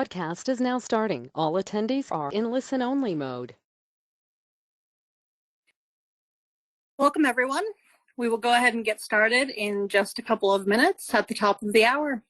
broadcast is now starting. All attendees are in listen-only mode. Welcome, everyone. We will go ahead and get started in just a couple of minutes at the top of the hour.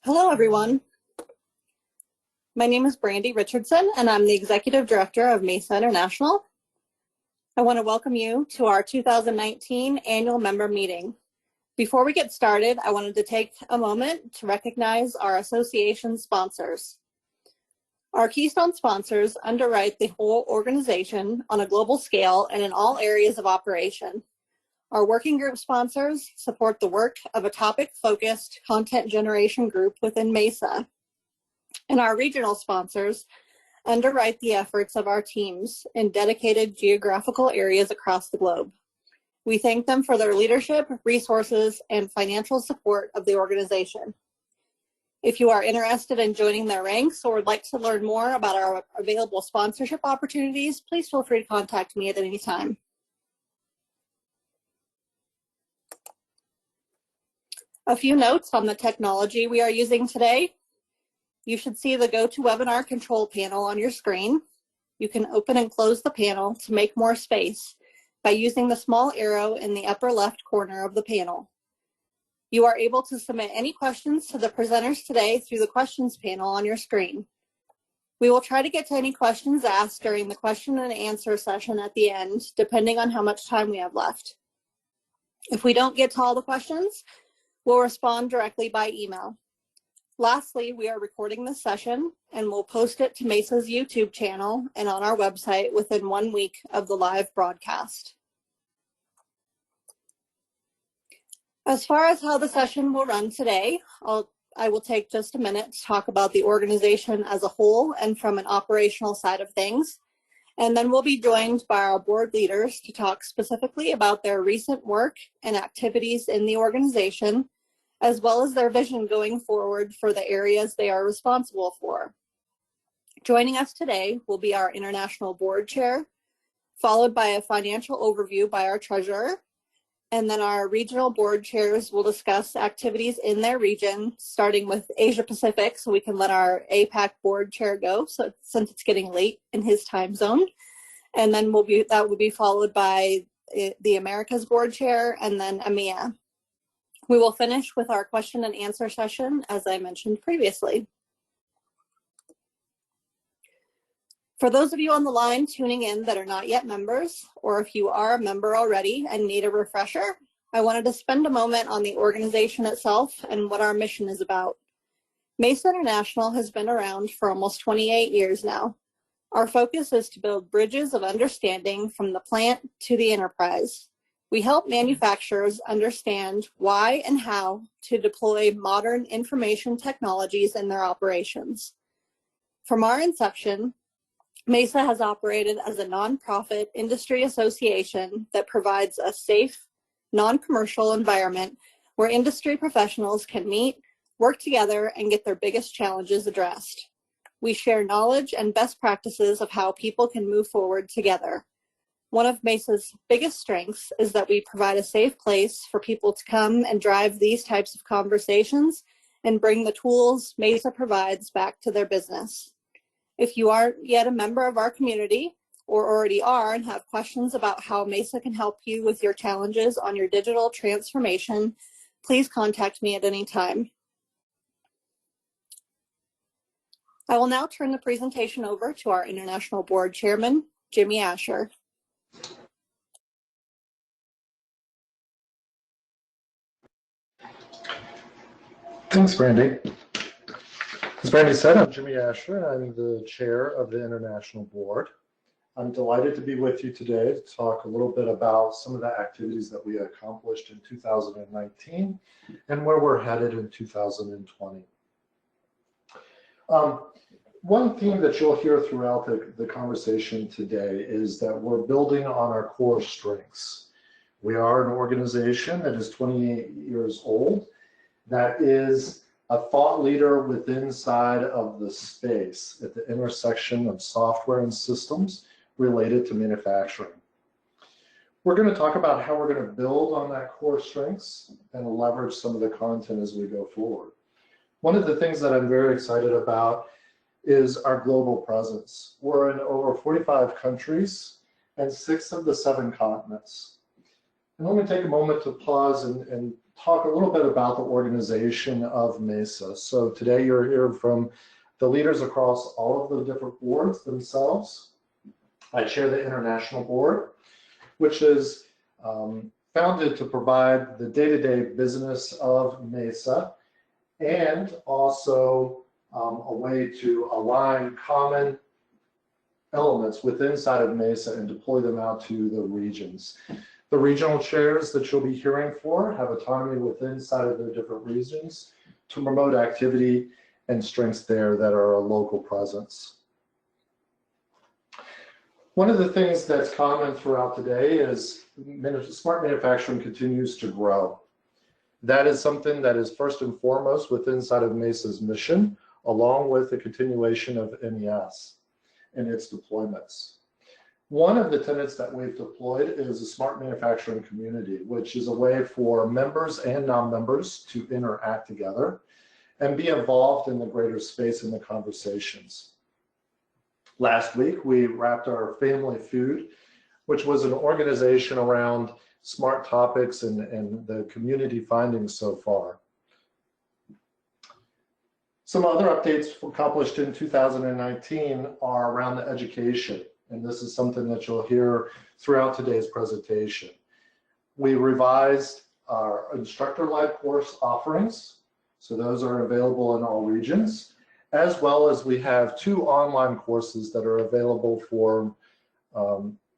Hello, everyone. My name is Brandy Richardson, and I'm the Executive Director of MESA International. I want to welcome you to our 2019 annual member meeting. Before we get started, I wanted to take a moment to recognize our association sponsors. Our keystone sponsors underwrite the whole organization on a global scale and in all areas of operation. Our working group sponsors support the work of a topic-focused content generation group within MESA. And our regional sponsors underwrite the efforts of our teams in dedicated geographical areas across the globe. We thank them for their leadership, resources, and financial support of the organization. If you are interested in joining their ranks or would like to learn more about our available sponsorship opportunities, please feel free to contact me at any time. A few notes on the technology we are using today. You should see the GoToWebinar control panel on your screen. You can open and close the panel to make more space by using the small arrow in the upper left corner of the panel. You are able to submit any questions to the presenters today through the questions panel on your screen. We will try to get to any questions asked during the question and answer session at the end, depending on how much time we have left. If we don't get to all the questions, we'll respond directly by email. Lastly, we are recording this session and we'll post it to MESA's YouTube channel and on our website within 1 week of the live broadcast. As far as how the session will run today, I will take just a minute to talk about the organization as a whole and from an operational side of things. And then we'll be joined by our board leaders to talk specifically about their recent work and activities in the organization, as well as their vision going forward for the areas they are responsible for. Joining us today will be our International Board Chair, followed by a financial overview by our Treasurer, and then our regional board chairs will discuss activities in their region, starting with Asia Pacific, so we can let our APAC board chair go, so since it's getting late in his time zone. And then that will be followed by the Americas board chair, and then EMEA. We will finish with our question and answer session, as I mentioned previously. For those of you on the line tuning in that are not yet members, or if you are a member already and need a refresher, I wanted to spend a moment on the organization itself and what our mission is about. MESA International has been around for almost 28 years now. Our focus is to build bridges of understanding from the plant to the enterprise. We help manufacturers understand why and how to deploy modern information technologies in their operations. From our inception, MESA has operated as a nonprofit industry association that provides a safe, non-commercial environment where industry professionals can meet, work together, and get their biggest challenges addressed. We share knowledge and best practices of how people can move forward together. One of MESA's biggest strengths is that we provide a safe place for people to come and drive these types of conversations and bring the tools MESA provides back to their business. If you aren't yet a member of our community, or already are and have questions about how MESA can help you with your challenges on your digital transformation, please contact me at any time. I will now turn the presentation over to our International Board Chairman, Jimmy Asher. Thanks, Brandy. As Brandy said, I'm Jimmy Asher. I'm the chair of the International Board. I'm delighted to be with you today to talk a little bit about some of the activities that we accomplished in 2019 and where we're headed in 2020. One theme that you'll hear throughout the conversation today is that we're building on our core strengths. We are an organization that is 28 years old, that is a thought leader within inside of the space at the intersection of software and systems related to manufacturing. We're going to talk about how we're going to build on that core strengths and leverage some of the content as we go forward. One of the things that I'm very excited about is our global presence. We're in over 45 countries and 6 of the 7 continents. And let me take a moment to pause and talk a little bit about the organization of MESA. So today you're hearing from the leaders across all of the different boards themselves. I chair the International Board, which is founded to provide the day-to-day business of MESA and also a way to align common elements within inside of MESA and deploy them out to the regions. The regional chairs that you'll be hearing for have autonomy within inside of their different regions to promote activity and strengths there that are a local presence. One of the things that's common throughout today is smart manufacturing continues to grow. That is something that is first and foremost within inside of MESA's mission, along with the continuation of MES and its deployments. One of the tenets that we've deployed is a smart manufacturing community, which is a way for members and non-members to interact together and be involved in the greater space in the conversations. Last week, we wrapped our Family Food, which was an organization around smart topics and the community findings so far. Some other updates accomplished in 2019 are around the education. And this is something that you'll hear throughout today's presentation. We revised our instructor-led course offerings, so those are available in all regions, as well as we have 2 online courses that are available for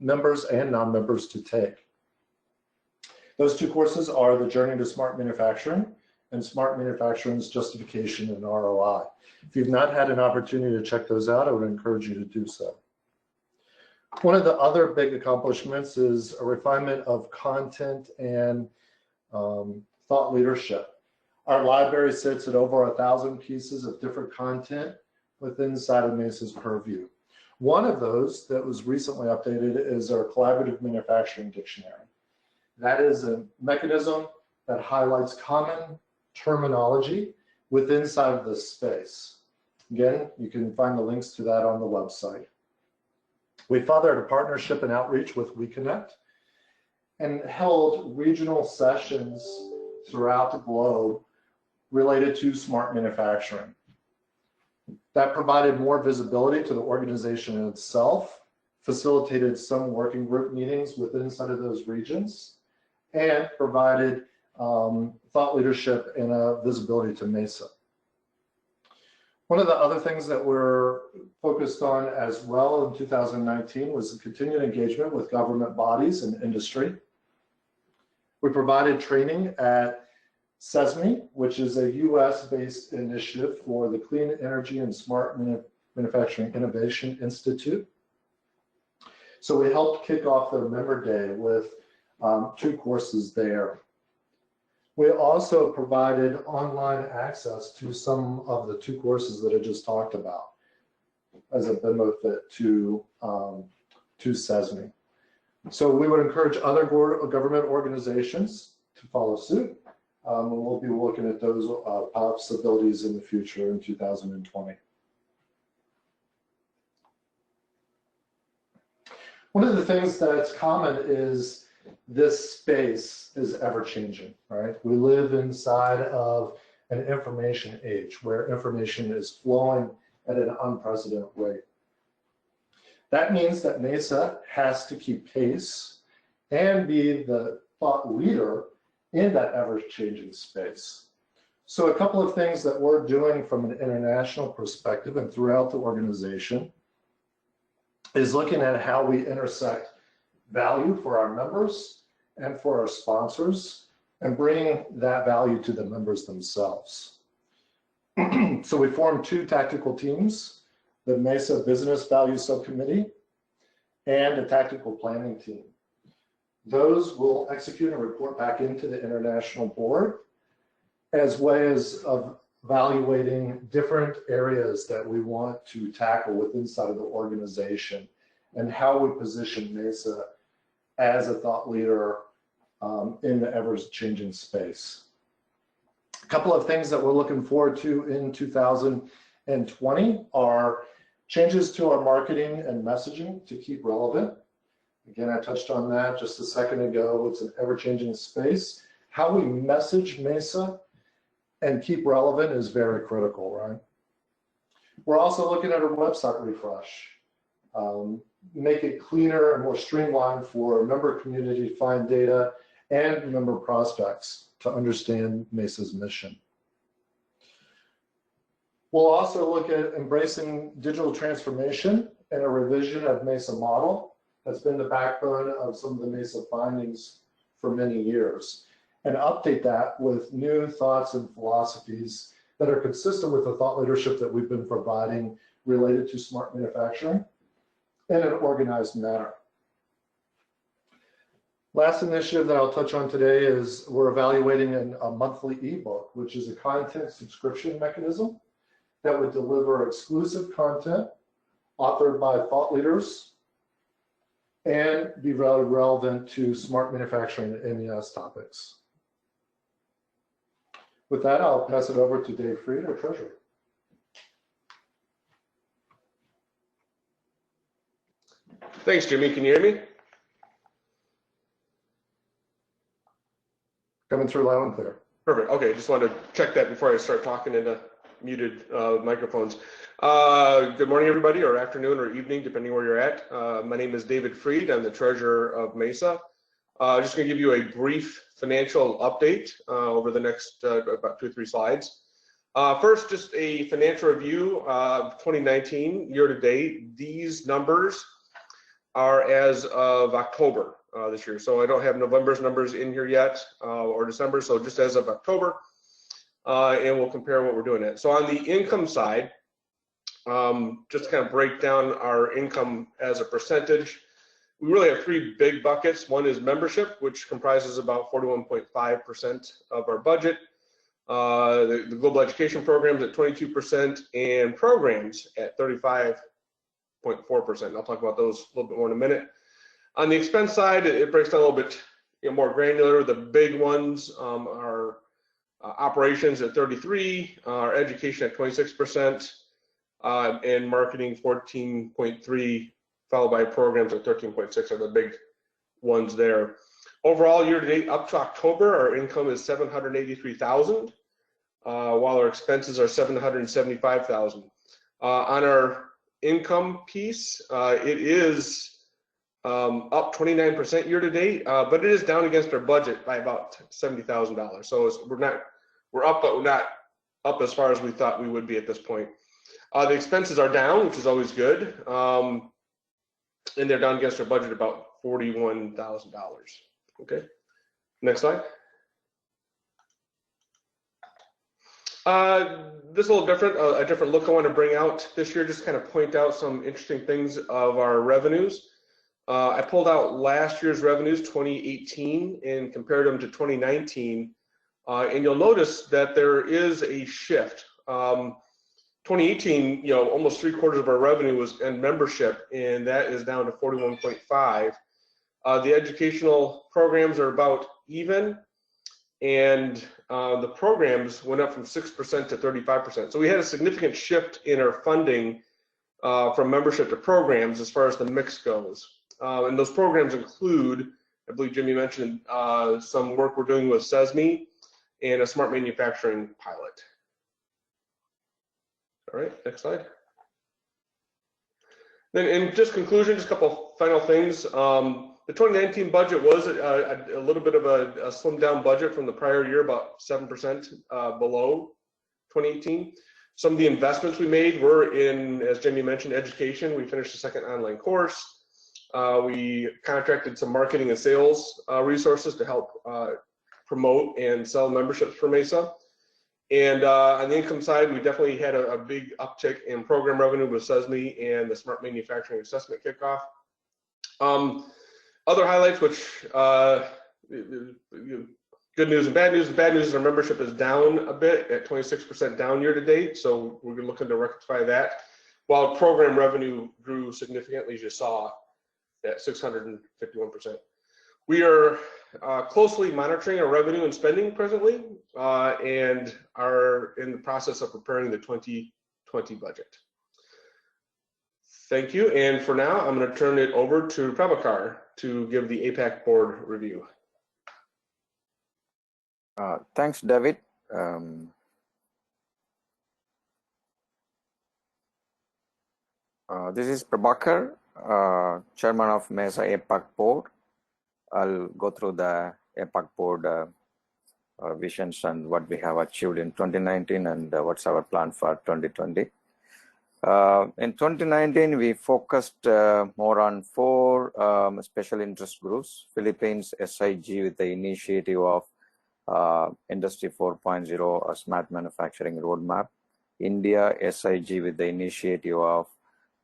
members and non-members to take. Those 2 courses are the Journey to Smart Manufacturing and Smart Manufacturing's Justification and ROI. If you've not had an opportunity to check those out, I would encourage you to do so. One of the other big accomplishments is a refinement of content and thought leadership. Our library sits at over 1,000 pieces of different content within inside of MESA's purview. One of those that was recently updated is our Collaborative Manufacturing Dictionary. That is a mechanism that highlights common terminology within inside of this space. Again, you can find the links to that on the website. We fathered a partnership and outreach with WeConnect and held regional sessions throughout the globe related to smart manufacturing. That provided more visibility to the organization itself, facilitated some working group meetings within inside of those regions, and provided thought leadership and visibility to MESA. One of the other things that we're focused on as well in 2019 was the continued engagement with government bodies and industry. We provided training at SESME, which is a US-based initiative for the Clean Energy and Smart Manufacturing Innovation Institute. So we helped kick off their member day with 2 courses there. We also provided online access to some of the 2 courses that I just talked about as a benefit to SESME. So we would encourage other government organizations to follow suit. And we'll be looking at those possibilities in the future in 2020. One of the things that's common is this space is ever changing, right? We live inside of an information age where information is flowing at an unprecedented rate. That means that MESA has to keep pace and be the thought leader in that ever-changing space. So a couple of things that we're doing from an international perspective and throughout the organization is looking at how we intersect value for our members and for our sponsors and bringing that value to the members themselves. So we formed 2 tactical teams, the MESA Business Value Subcommittee and a tactical planning team. Those will execute and report back into the international board as ways of evaluating different areas that we want to tackle within inside of the organization and how we position MESA as a thought leader in the ever-changing space. A couple of things that we're looking forward to in 2020 are changes to our marketing and messaging to keep relevant. Again, I touched on that just a second ago. It's an ever-changing space. How we message MESA and keep relevant is very critical, right? We're also looking at a website refresh. Make it cleaner and more streamlined for member community to find data and member prospects to understand MESA's mission. We'll also look at embracing digital transformation and a revision of MESA model. That's been the backbone of some of the MESA findings for many years, and update that with new thoughts and philosophies that are consistent with the thought leadership that we've been providing related to smart manufacturing in an organized manner. Last initiative that I'll touch on today is we're evaluating a monthly ebook, which is a content subscription mechanism that would deliver exclusive content authored by thought leaders and be relevant to smart manufacturing and MES topics. With that, I'll pass it over to Dave Frede, our treasurer. Thanks, Jimmy. Can you hear me? Coming through loud and clear. Perfect. Okay, just wanted to check that before I start talking into muted microphones. Good morning, everybody, or afternoon or evening, depending where you're at. My name is David Frede. I'm the treasurer of MESA. Just going to give you a brief financial update over the next about 2 or 3 slides. First, just a financial review of 2019 year to date. These numbers are as of October this year. So I don't have November's numbers in here yet or December. So just as of October, and we'll compare what we're doing at. So on the income side, just to kind of break down our income as a percentage, we really have 3 big buckets. One is membership, which comprises about 41.5% of our budget. The global education programs at 22% and programs at 35.4%. I'll talk about those a little bit more in a minute. On the expense side, it breaks down a little bit more granular. The big ones are operations at 33%, our education at 26%, and marketing 14.3%, followed by programs at 13.6% are the big ones there. Overall, year to date up to October, our income is $783,000, while our expenses are $775,000. On our income piece, it is up 29% year to date, but it is down against our budget by about $70,000. So we're up, but we're not up as far as we thought we would be at this point. The expenses are down, which is always good, and they're down against our budget about $41,000. Okay, next slide. This is a little different, a different look I want to bring out this year, just kind of point out some interesting things of our revenues. I pulled out last year's revenues, 2018, and compared them to 2019, and you'll notice that there is a shift. 2018, almost 3/4 of our revenue was in membership, and that is down to 41.5. The educational programs are about even, and the programs went up from 6% to 35%. So we had a significant shift in our funding from membership to programs as far as the mix goes. And those programs include, I believe Jimmy mentioned, some work we're doing with SESME and a smart manufacturing pilot. All right, next slide. Then in just conclusion, just a couple final things. The 2019 budget was a little bit of a slimmed down budget from the prior year, about 7% below 2018. Some of the investments we made were in, as Jimmy mentioned, education. We finished a second online course. We contracted some marketing and sales resources to help promote and sell memberships for MESA. And on the income side, we definitely had a big uptick in program revenue with SESME and the Smart Manufacturing Assessment Kickoff. Other highlights, which good news and bad news. The bad news is our membership is down a bit at 26% down year to date. So we're looking to rectify that. While program revenue grew significantly, as you saw, at 651%. We are closely monitoring our revenue and spending presently, and are in the process of preparing the 2020 budget. Thank you, and for now, I'm going to turn it over to Prabakar to give the APAC board review. Thanks, David. This is Prabakar, Chairman of MESA APAC board. I'll go through the APAC board visions and what we have achieved in 2019 and what's our plan for 2020. In 2019, we focused more on 4 special interest groups: Philippines SIG with the initiative of Industry 4.0 Smart Manufacturing Roadmap, India SIG with the initiative of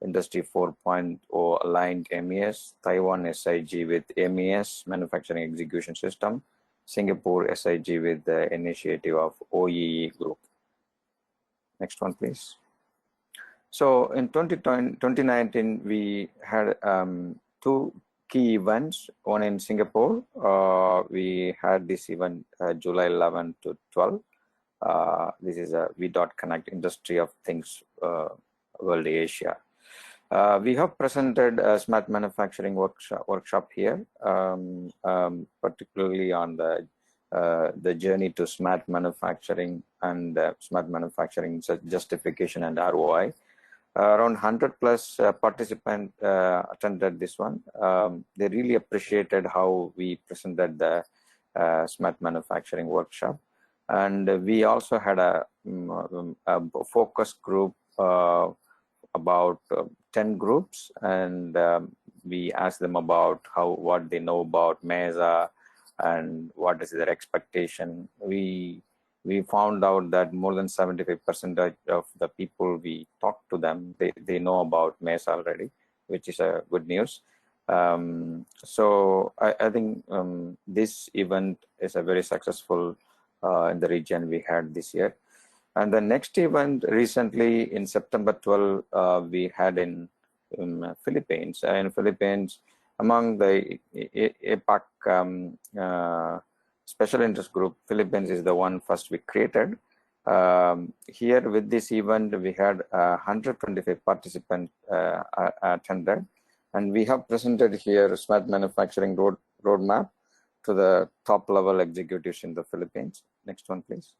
Industry 4.0 aligned MES, Taiwan SIG with MES Manufacturing Execution System, Singapore SIG with the initiative of OEE Group. Next one, please. So in 2019, we had 2 key events. One in Singapore, we had this event July 11 to 12. This is a V.Connect Industry of Things World Asia. We have presented a smart manufacturing workshop here, particularly on the journey to smart manufacturing and smart manufacturing justification and ROI. Around 100 plus participants attended this one. They really appreciated how we presented the smart manufacturing workshop. And we also had a focus group, about 10 groups, and we asked them about what they know about MESA and what is their expectation. We found out that more than 75% of the people we talked to them, they know about MESA already, which is a good news. So I think this event is a very successful in the region we had this year. And the next event recently in September 12, we had in Philippines. In Philippines, among the APAC special interest group, Philippines is the one first we created. Here with this event, we had 125 participants attended, and we have presented here smart manufacturing roadmap to the top level executives in the Philippines. Next one, please.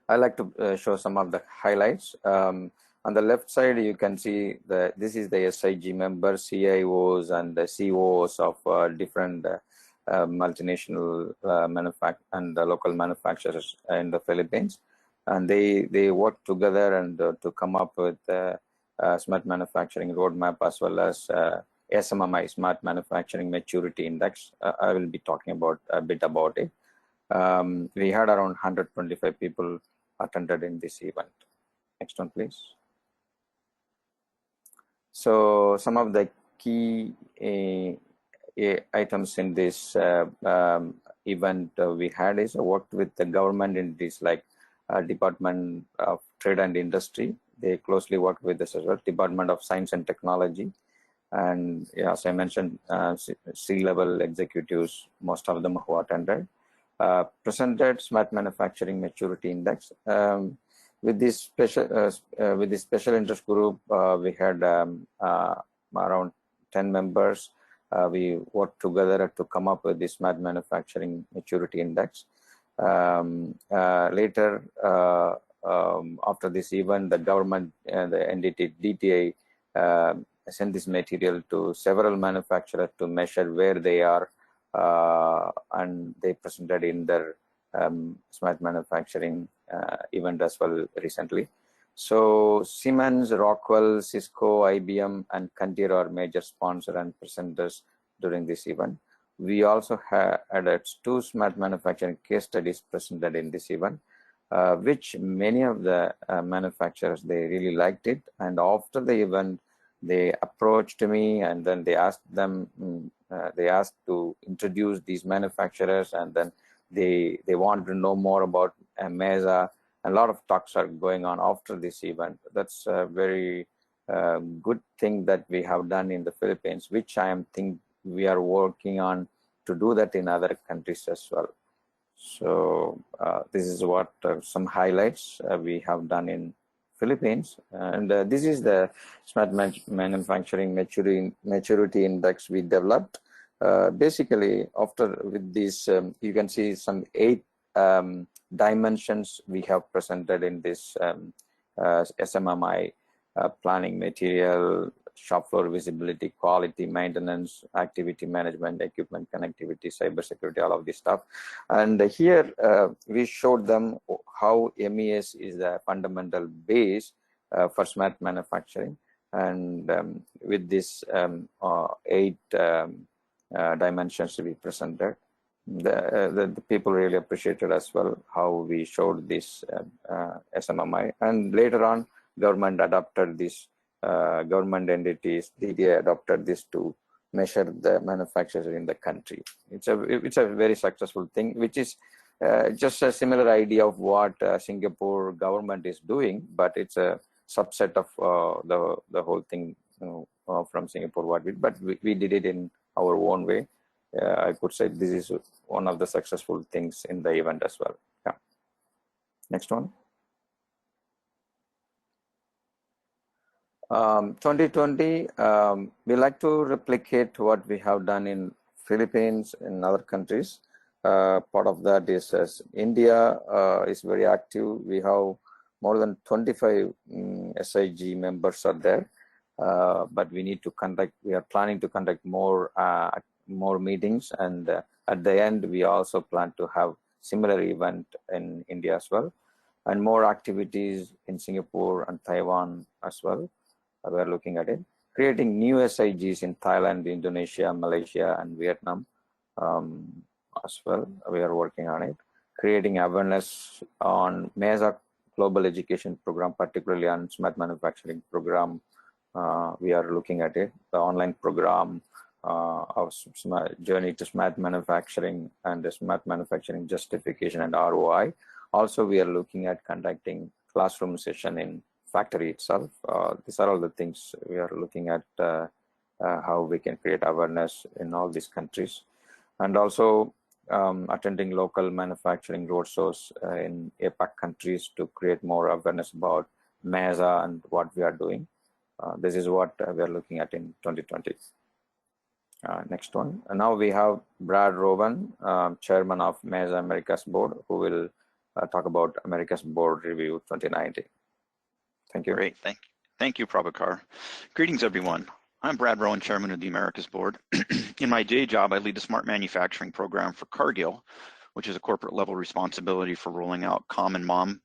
I like to show some of the highlights. On the left side, you can see this is the SIG members, CIOs, and the COOs of different multinational and local manufacturers in the Philippines, and they work together and to come up with smart manufacturing roadmap as well as SMMI, Smart Manufacturing Maturity Index. I will be talking about a bit about it. We had around 125 people attended in this event. Next one, please. So some of the key items in this event we had is worked with the government entities like Department of Trade and Industry. They closely worked with this as well, Department of Science and Technology, and as I mentioned, C-level executives, most of them who attended. Presented Smart Manufacturing Maturity Index. With this special interest group, we had around 10 members. We worked together to come up with the Smart Manufacturing Maturity Index. Later, after this event, the government and the entity DTI sent this material to several manufacturers to measure where they are, and they presented in their smart manufacturing event as well recently. So Siemens, Rockwell, Cisco, IBM, and Cantier are major sponsors and presenters during this event. We also added 2 smart manufacturing case studies presented in this event, which many of the manufacturers, they really liked it. And after the event, they approached me and then they asked them, they asked to introduce these manufacturers, and then they want to know more about MESA. A lot of talks are going on after this event. That's a very good thing that we have done in the Philippines, which I think we are working on to do that in other countries as well. So this is what some highlights we have done in Philippines, and this is the Smart Manufacturing Maturity Index we developed. Basically, after with this, you can see some 8 dimensions we have presented in this SMMI: planning, material, shop floor visibility, quality, maintenance, activity management, equipment connectivity, cybersecurity, all of this stuff. And here we showed them how MES is the fundamental base for smart manufacturing. And with this 8 dimensions we presented, the people really appreciated as well how we showed this SMMI. And later on, government adopted this. Government entities, DDA adopted this to measure the manufacturers in the country. It's a very successful thing, which is just a similar idea of what Singapore government is doing, but it's a subset of the whole thing, from Singapore. But we did it in our own way. I could say this is one of the successful things in the event as well. Yeah. Next one. 2020, we like to replicate what we have done in Philippines and other countries. Part of that is India is very active. We have more than 25 SIG members are there, but we are planning to conduct more meetings, and at the end we also plan to have similar event in India as well, and more activities in Singapore and Taiwan as well. We are looking at it, creating new SIGs in Thailand, Indonesia, Malaysia, and Vietnam as well. We are working on it, creating awareness on MESA global education program, particularly on smart manufacturing program. We are looking at it, the online program, our journey to smart manufacturing and the smart manufacturing justification and ROI. Also, we are looking at conducting classroom session in factory itself. These are all the things we are looking at, how we can create awareness in all these countries. And also attending local manufacturing roadshows in APAC countries to create more awareness about MESA and what we are doing. This is what we are looking at in 2020. Next one. And now we have Brad Rowen, Chairman of MESA Americas Board, who will talk about Americas Board Review 2019. Thank you. Great, thank you, Prabakar. Greetings, everyone. I'm Brad Rowen, Chairman of the Americas Board. In my day job, I lead the Smart Manufacturing Program for Cargill, which is a corporate level responsibility for rolling out common MOM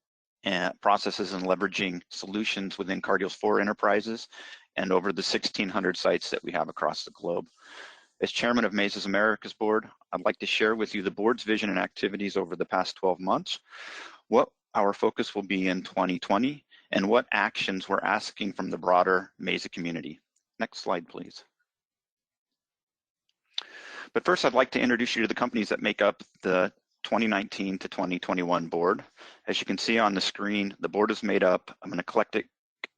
processes and leveraging solutions within Cargill's 4 enterprises and over the 1,600 sites that we have across the globe. As Chairman of MESA's Americas Board, I'd like to share with you the board's vision and activities over the past 12 months, what our focus will be in 2020, and what actions we're asking from the broader MESA community. Next slide, please. But first, I'd like to introduce you to the companies that make up the 2019 to 2021 board. As you can see on the screen, the board is made up of an eclectic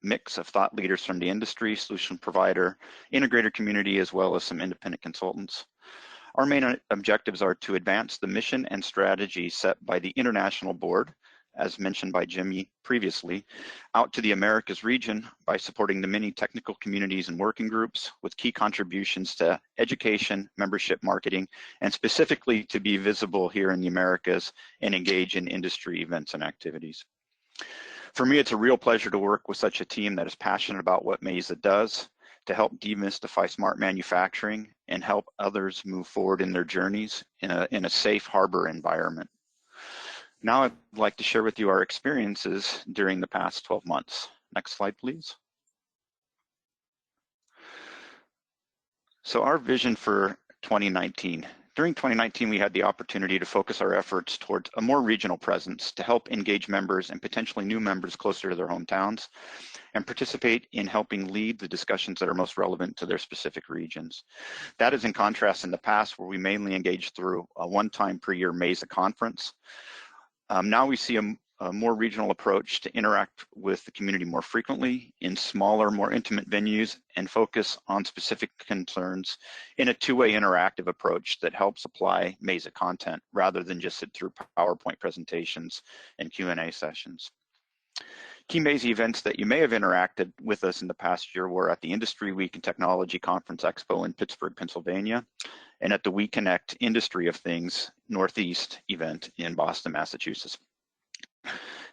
mix of thought leaders from the industry, solution provider, integrator community, as well as some independent consultants. Our main objectives are to advance the mission and strategy set by the international board, as mentioned by Jimmy previously, out to the Americas region by supporting the many technical communities and working groups with key contributions to education, membership, marketing, and specifically to be visible here in the Americas and engage in industry events and activities. For me, it's a real pleasure to work with such a team that is passionate about what MESA does to help demystify smart manufacturing and help others move forward in their journeys in a safe harbor environment. Now I'd like to share with you our experiences during the past 12 months. Next slide, please. So our vision for 2019. During 2019, we had the opportunity to focus our efforts towards a more regional presence to help engage members and potentially new members closer to their hometowns and participate in helping lead the discussions that are most relevant to their specific regions. That is in contrast in the past where we mainly engaged through a one-time per year MESA conference. Now we see a more regional approach to interact with the community more frequently in smaller, more intimate venues and focus on specific concerns in a two-way interactive approach that helps apply MESA content rather than just sit through PowerPoint presentations and Q&A sessions. Key MESA events that you may have interacted with us in the past year were at the Industry Week and Technology Conference Expo in Pittsburgh, Pennsylvania, and at the We Connect Industry of Things Northeast event in Boston, Massachusetts.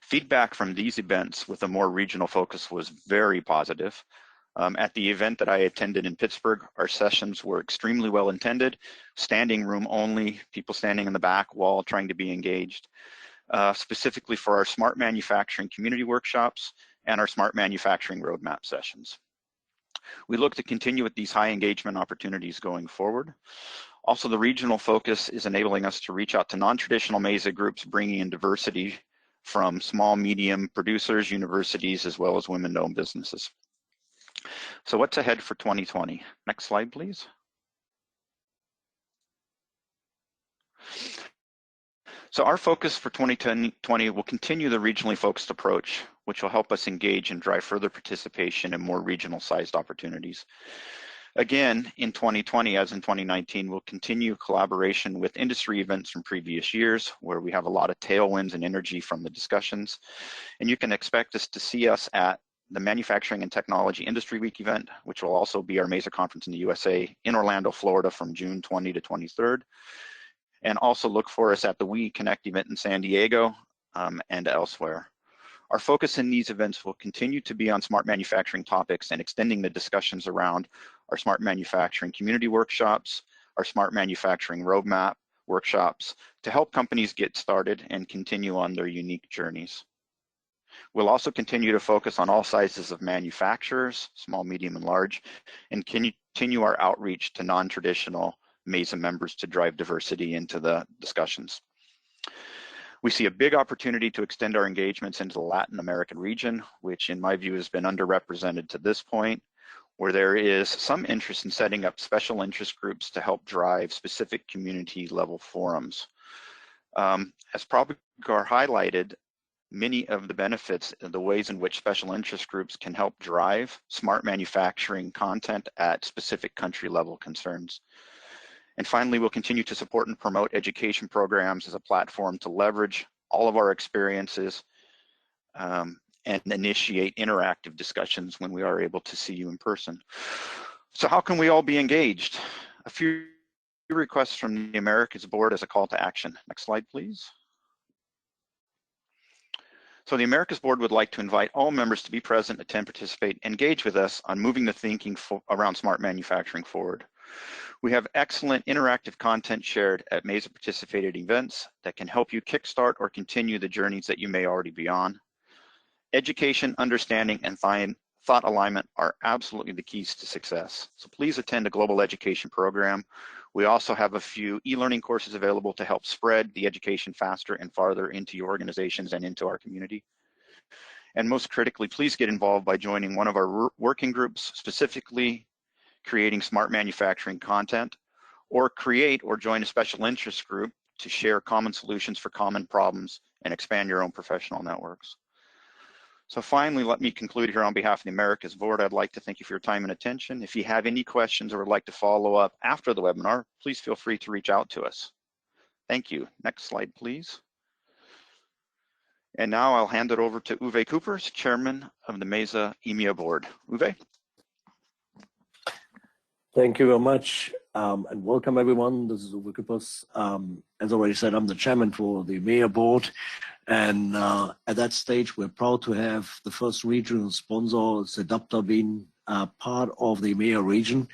Feedback from these events with a more regional focus was very positive. At the event that I attended in Pittsburgh, our sessions were extremely well attended, standing room only, people standing in the back wall trying to be engaged, specifically for our smart manufacturing community workshops and our smart manufacturing roadmap sessions. We look to continue with these high engagement opportunities going forward. Also, the regional focus is enabling us to reach out to non-traditional MESA groups, bringing in diversity from small, medium producers, universities, as well as women-owned businesses. So what's ahead for 2020? Next slide, please. So our focus for 2020 will continue the regionally focused approach, which will help us engage and drive further participation in more regional sized opportunities. Again, in 2020, as in 2019, we'll continue collaboration with industry events from previous years where we have a lot of tailwinds and energy from the discussions. And you can expect us to see us at the Manufacturing and Technology Industry Week event, which will also be our MESA conference in the USA in Orlando, Florida from June 20 to 23rd. And also look for us at the We Connect event in San Diego and elsewhere. Our focus in these events will continue to be on smart manufacturing topics and extending the discussions around our smart manufacturing community workshops, our smart manufacturing roadmap workshops to help companies get started and continue on their unique journeys. We'll also continue to focus on all sizes of manufacturers, small, medium, and large, and continue our outreach to non-traditional MESA members to drive diversity into the discussions. We see a big opportunity to extend our engagements into the Latin American region, which in my view has been underrepresented to this point. where there is some interest in setting up special interest groups to help drive specific community level forums. As Prabakar highlighted, many of the benefits and the ways in which special interest groups can help drive smart manufacturing content at specific country level concerns. And finally, we'll continue to support and promote education programs as a platform to leverage all of our experiences and initiate interactive discussions when we are able to see you in person. So how can we all be engaged? A few requests from the Americas board as a call to action. Next slide, please. So the Americas board would like to invite all members to be present, attend, participate, engage with us on moving the thinking around smart manufacturing forward. We have excellent interactive content shared at MESA participated events that can help you kickstart or continue the journeys that you may already be on. Education, understanding, and thought alignment are absolutely the keys to success. So please attend a global education program. We also have a few e-learning courses available to help spread the education faster and farther into your organizations and into our community. And most critically, please get involved by joining one of our working groups, specifically creating smart manufacturing content, or create or join a special interest group to share common solutions for common problems and expand your own professional networks. So finally, let me conclude here on behalf of the Americas board. I'd like to thank you for your time and attention. If you have any questions or would like to follow up after the webinar, please feel free to reach out to us. Thank you. Next slide, please. And now I'll hand it over to Uwe Kueppers, Chairman of the MESA EMEA board. Uwe. Thank you very much, and welcome everyone. This is Uwe Kueppers. As already said, I'm the chairman for the EMEA board, and at that stage, we're proud to have the first regional sponsor, Sedapta, being part of the EMEA region.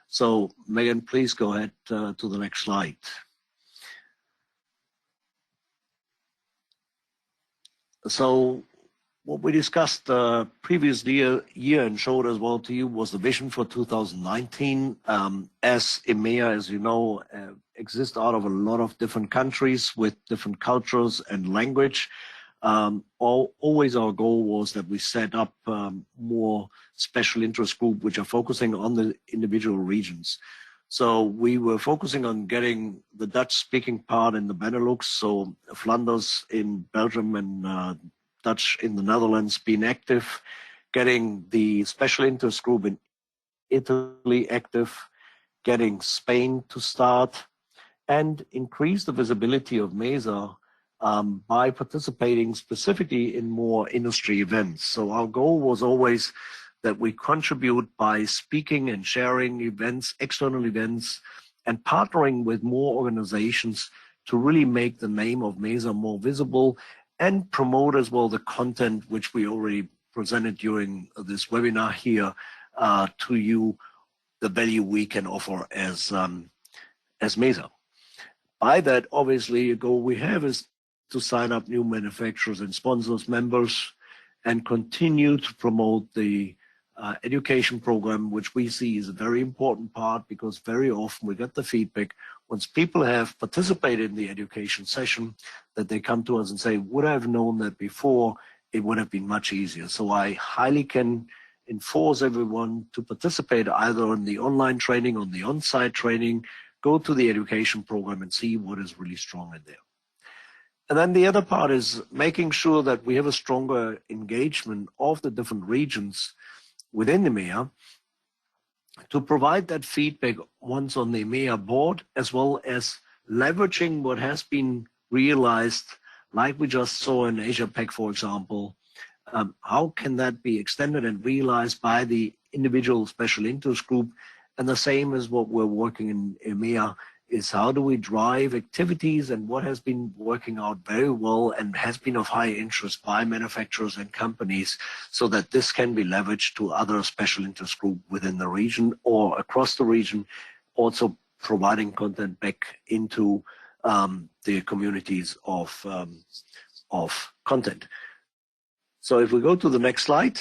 So, Megan, please go ahead to the next slide. So, what we discussed previous year and showed as well to you was the vision for 2019. As EMEA, as you know, exists out of a lot of different countries with different cultures and language. Always our goal was that we set up more special interest groups which are focusing on the individual regions. So we were focusing on getting the Dutch-speaking part in the Benelux, so Flanders in Belgium and Dutch in the Netherlands being active, getting the special interest group in Italy active, getting Spain to start, and increase the visibility of MESA by participating specifically in more industry events. So our goal was always that we contribute by speaking and sharing events, external events, and partnering with more organizations to really make the name of MESA more visible and promote as well the content which we already presented during this webinar here to you, the value we can offer as MESA. By that, obviously, a goal we have is to sign up new manufacturers and sponsors, members, and continue to promote the education program, which we see is a very important part, because very often we get the feedback once people have participated in the education session that they come to us and say, would I have known that before, it would have been much easier. So I highly can enforce everyone to participate either in the online training or the on-site training, go to the education program and see what is really strong in there. And then the other part is making sure that we have a stronger engagement of the different regions within the EMEA to provide that feedback once on the EMEA board, as well as leveraging what has been realized, like we just saw in Asia-Pac, for example. How can that be extended and realized by the individual special interest group? And the same as what we're working in EMEA is how do we drive activities, and what has been working out very well and has been of high interest by manufacturers and companies, so that this can be leveraged to other special interest groups within the region or across the region, also providing content back into the communities of content. So if we go to the next slide.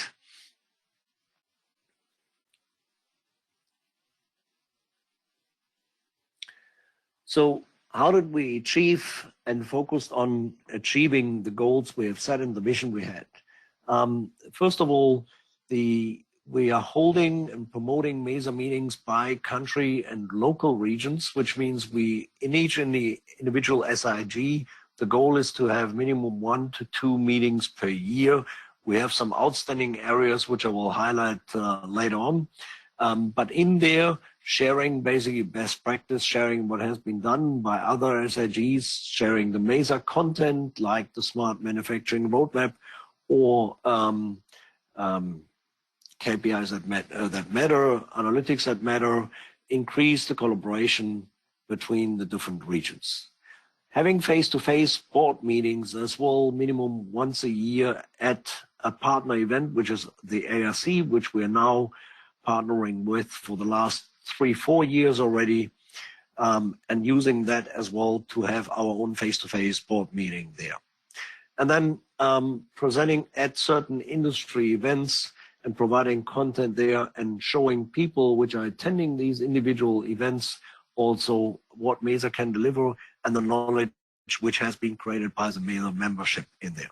So how did we achieve and focus on achieving the goals we have set in the vision we had? First of all, the we are holding and promoting MESA meetings by country and local regions, which means we, in the individual SIG, the goal is to have minimum 1 to 2 meetings per year. We have some outstanding areas which I will highlight later on. But in there, sharing basically best practice, sharing what has been done by other SIGs, sharing the MESA content like the Smart Manufacturing Roadmap or KPIs that matter, analytics that matter, increase the collaboration between the different regions. Having face-to-face board meetings as well, minimum once a year at a partner event, which is the ARC, which we are now partnering with for the last 3-4 years already, and using that as well to have our own face-to-face board meeting there. And then presenting at certain industry events and providing content there and showing people which are attending these individual events also what MESA can deliver and the knowledge which has been created by the MESA membership in there.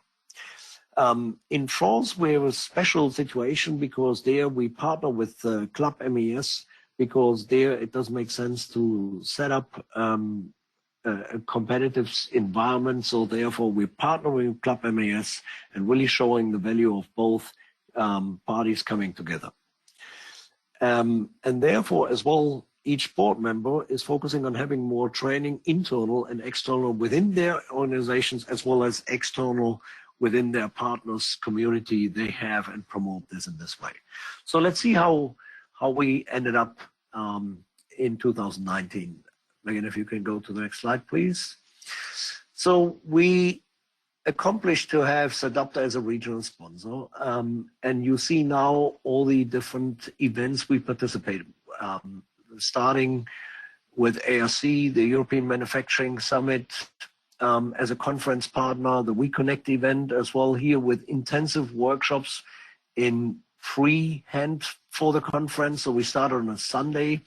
In France, we have a special situation because there we partner with Club MES, because there it does make sense to set up a competitive environment. So therefore we're partnering with Club MES and really showing the value of both parties coming together. And therefore as well, each board member is focusing on having more training, internal and external within their organizations, as well as external within their partners community they have, and promote this in this way. So let's see how we ended up in 2019. Megan, if you can go to the next slide, please. So we accomplished to have Sedapta as a regional sponsor, and you see now all the different events we participated, starting with ARC, the European Manufacturing Summit, as a conference partner, the We Connect event as well here with intensive workshops in freehand for the conference. So we started on a Sunday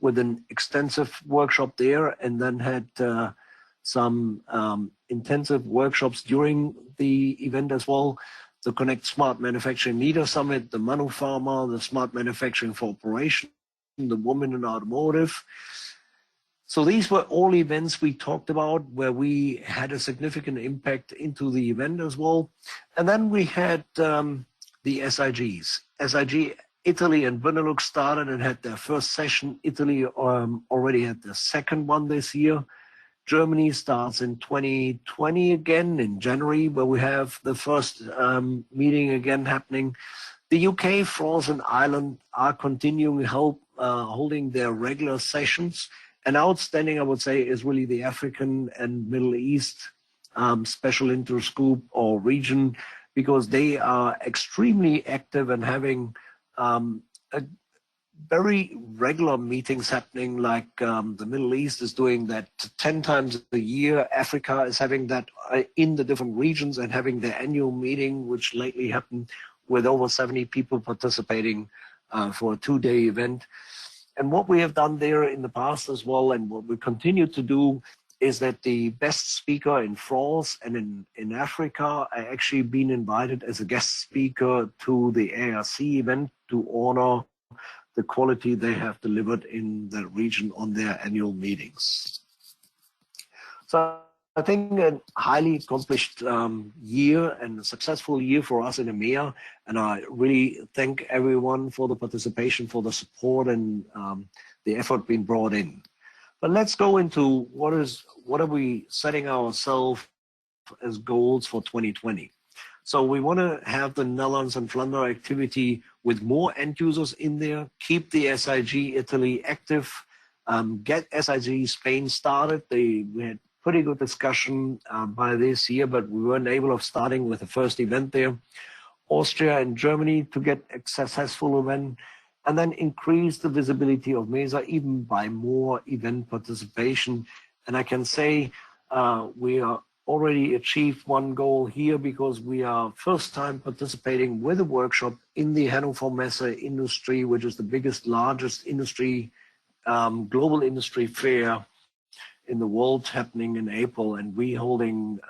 with an extensive workshop there, and then had some intensive workshops during the event as well. The Connect Smart Manufacturing Leader Summit, the Manu Pharma, the Smart Manufacturing for Operation, the Women in Automotive. So these were all events we talked about where we had a significant impact into the event as well. And then we had the SIGs. SIG Italy and Benelux started and had their first session. Italy already had their second one this year. Germany starts in 2020 again in January, where we have the first meeting again happening. The UK, France, and Ireland are continuing holding their regular sessions. And outstanding, I would say, is really the African and Middle East special interest group or region, because they are extremely active and having very regular meetings happening, like the Middle East is doing that 10 times a year. Africa is having that in the different regions and having their annual meeting, which lately happened with over 70 people participating for a 2-day event. And what we have done there in the past as well, and what we continue to do, is that the best speaker in France and in Africa are actually being invited as a guest speaker to the ARC event to honor the quality they have delivered in the region on their annual meetings. So I think a highly accomplished year and a successful year for us in EMEA, and I really thank everyone for the participation, for the support, and the effort being brought in. But let's go into what are we setting ourselves as goals for 2020. So we want to have the Netherlands and Flanders activity with more end users in there, keep the SIG Italy active, get SIG Spain started. We had pretty good discussion by this year, but we weren't able of starting with the first event there. Austria and Germany to get a successful event, and then increase the visibility of MESA even by more event participation. And I can say we are already achieved one goal here, because we are first time participating with a workshop in the Hannover MESA industry, which is the biggest, largest industry, global industry fair in the world, happening in April, and we holding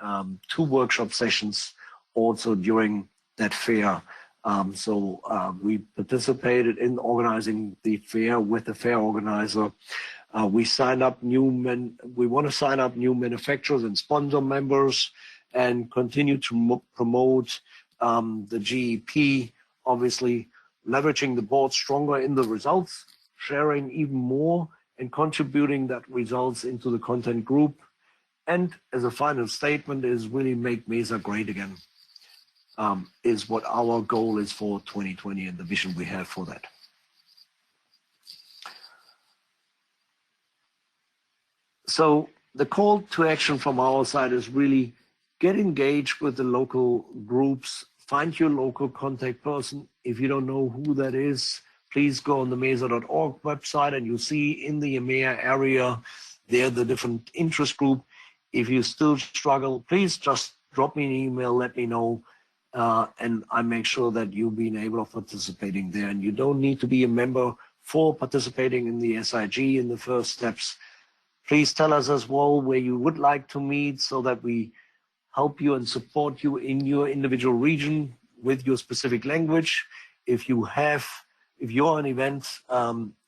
2 workshop sessions also during that fair We participated in organizing the fair with the fair organizer. We signed up we want to sign up new manufacturers and sponsor members and continue to promote the GEP, obviously leveraging the board stronger in the results, sharing even more and contributing that results into the content group. And as a final statement is really make MESA great again, is what our goal is for 2020 and the vision we have for that. So the call to action from our side is really get engaged with the local groups, find your local contact person. If you don't know who that is, please go on the MESA.org website and you'll see in the EMEA area there the different interest group. If you still struggle, please just drop me an email, let me know, and I make sure that you'll be able of participating there. And you don't need to be a member for participating in the SIG in the first steps. Please tell us as well where you would like to meet so that we help you and support you in your individual region with your specific language. If you're an event,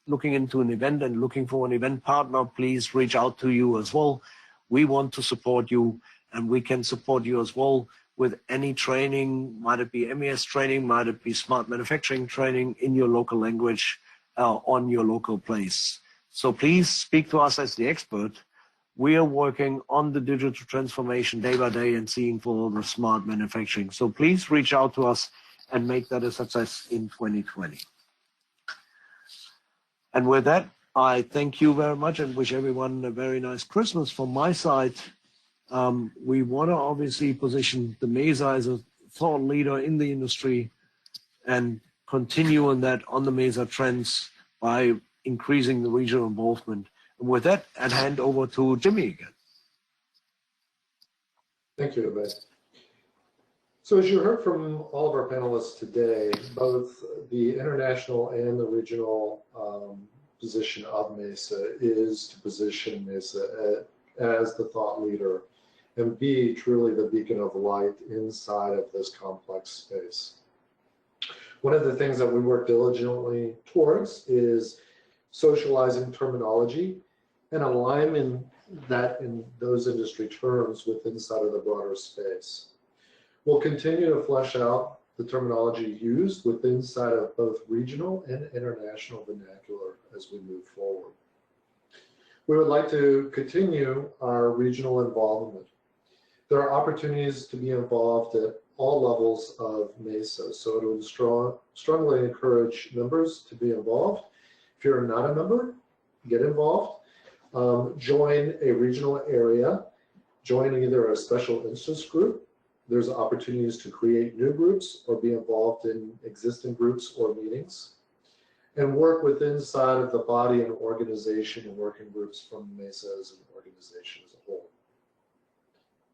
looking into an event and looking for an event partner, please reach out to you as well. We want to support you and we can support you as well with any training, might it be MES training, might it be smart manufacturing training in your local language on your local place. So please speak to us as the expert. We are working on the digital transformation day by day and seeing for the smart manufacturing. So please reach out to us and make that a success in 2020. And with that, I thank you very much and wish everyone a very nice Christmas from my side. We want to obviously position the MESA as a thought leader in the industry and continue on that on the MESA trends by increasing the regional involvement. And with that, I'd hand over to Jimmy again. Thank you, Abhay. So as you heard from all of our panelists today, both the international and the regional position of MESA is to position MESA as the thought leader and be truly the beacon of light inside of this complex space. One of the things that we work diligently towards is socializing terminology and aligning that in those industry terms with inside of the broader space. We'll continue to flesh out the terminology used with inside of both regional and international vernacular as we move forward. We would like to continue our regional involvement. There are opportunities to be involved at all levels of MESA, so it would strongly encourage members to be involved. If you're not a member, get involved. Join a regional area, join either a special interest group. There's opportunities to create new groups or be involved in existing groups or meetings, and work with inside of the body and organization and working groups from MESA as an organization as a whole.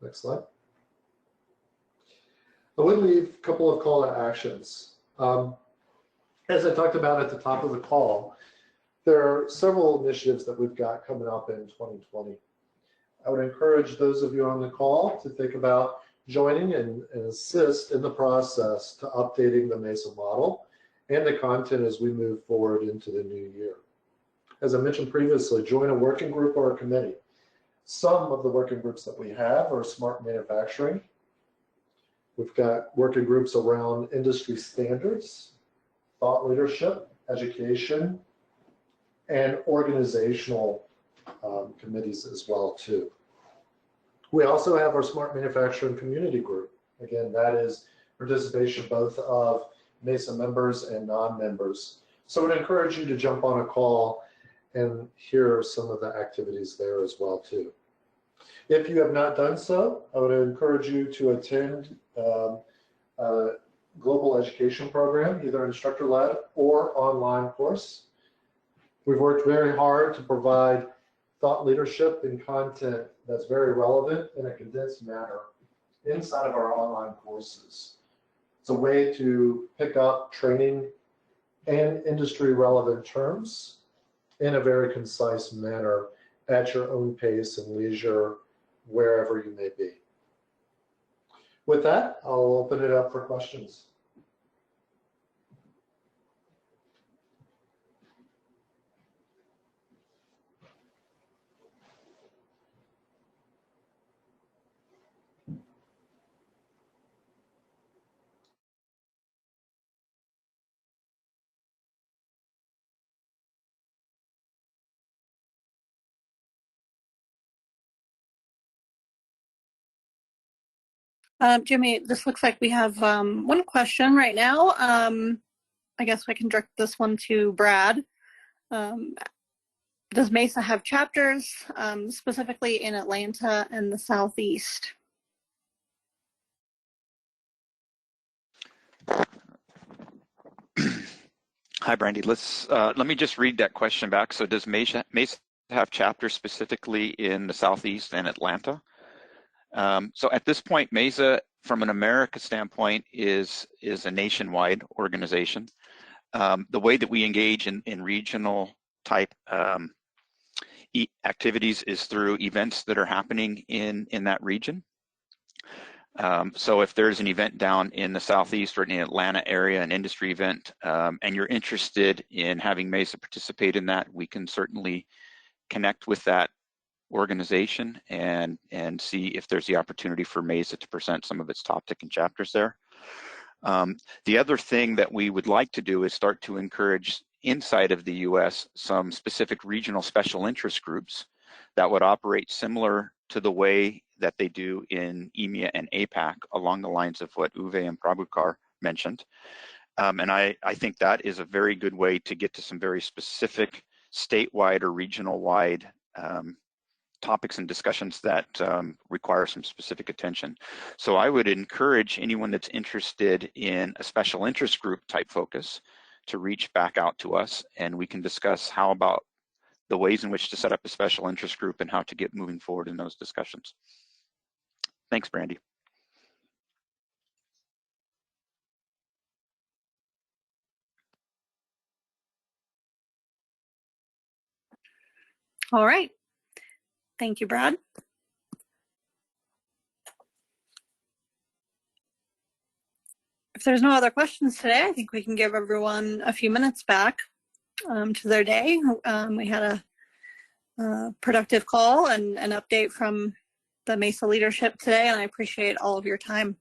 Next slide. I would leave a couple of call to actions. As I talked about at the top of the call, there are several initiatives that we've got coming up in 2020. I would encourage those of you on the call to think about joining and assist in the process to updating the MESA model and the content as we move forward into the new year. As I mentioned previously, join a working group or a committee. Some of the working groups that we have are smart manufacturing. We've got working groups around industry standards, thought leadership, education, and organizational committees as well too. We also have our Smart Manufacturing Community Group. Again, that is participation both of MESA members and non-members. So I would encourage you to jump on a call and hear some of the activities there as well too. If you have not done so, I would encourage you to attend a global education program, either instructor-led or online course. We've worked very hard to provide thought leadership and content that's very relevant in a condensed manner inside of our online courses. It's a way to pick up training and industry relevant terms in a very concise manner at your own pace and leisure, wherever you may be. With that, I'll open it up for questions. Jimmy, this looks like we have one question right now. I guess we can direct this one to Brad. Does MESA have chapters, specifically in Atlanta and the Southeast? Hi, Brandy. Let me just read that question back. So does MESA have chapters specifically in the Southeast and Atlanta? So at this point, MESA, from an America standpoint, is a nationwide organization. The way that we engage in regional type activities is through events that are happening in that region. So if there's an event down in the Southeast or in the Atlanta area, an industry event, and you're interested in having MESA participate in that, we can certainly connect with that organization and see if there's the opportunity for MESA to present some of its top ticket chapters there. The other thing that we would like to do is start to encourage inside of the US some specific regional special interest groups that would operate similar to the way that they do in EMEA and APAC, along the lines of what Uwe and Prabakar mentioned. And I think that is a very good way to get to some very specific statewide or regional wide topics and discussions that require some specific attention. So I would encourage anyone that's interested in a special interest group type focus to reach back out to us, and we can discuss how about the ways in which to set up a special interest group and how to get moving forward in those discussions. Thanks, Brandy. All right. Thank you, Brad. If there's no other questions today, I think we can give everyone a few minutes back to their day. We had a productive call and an update from the MESA leadership today, and I appreciate all of your time.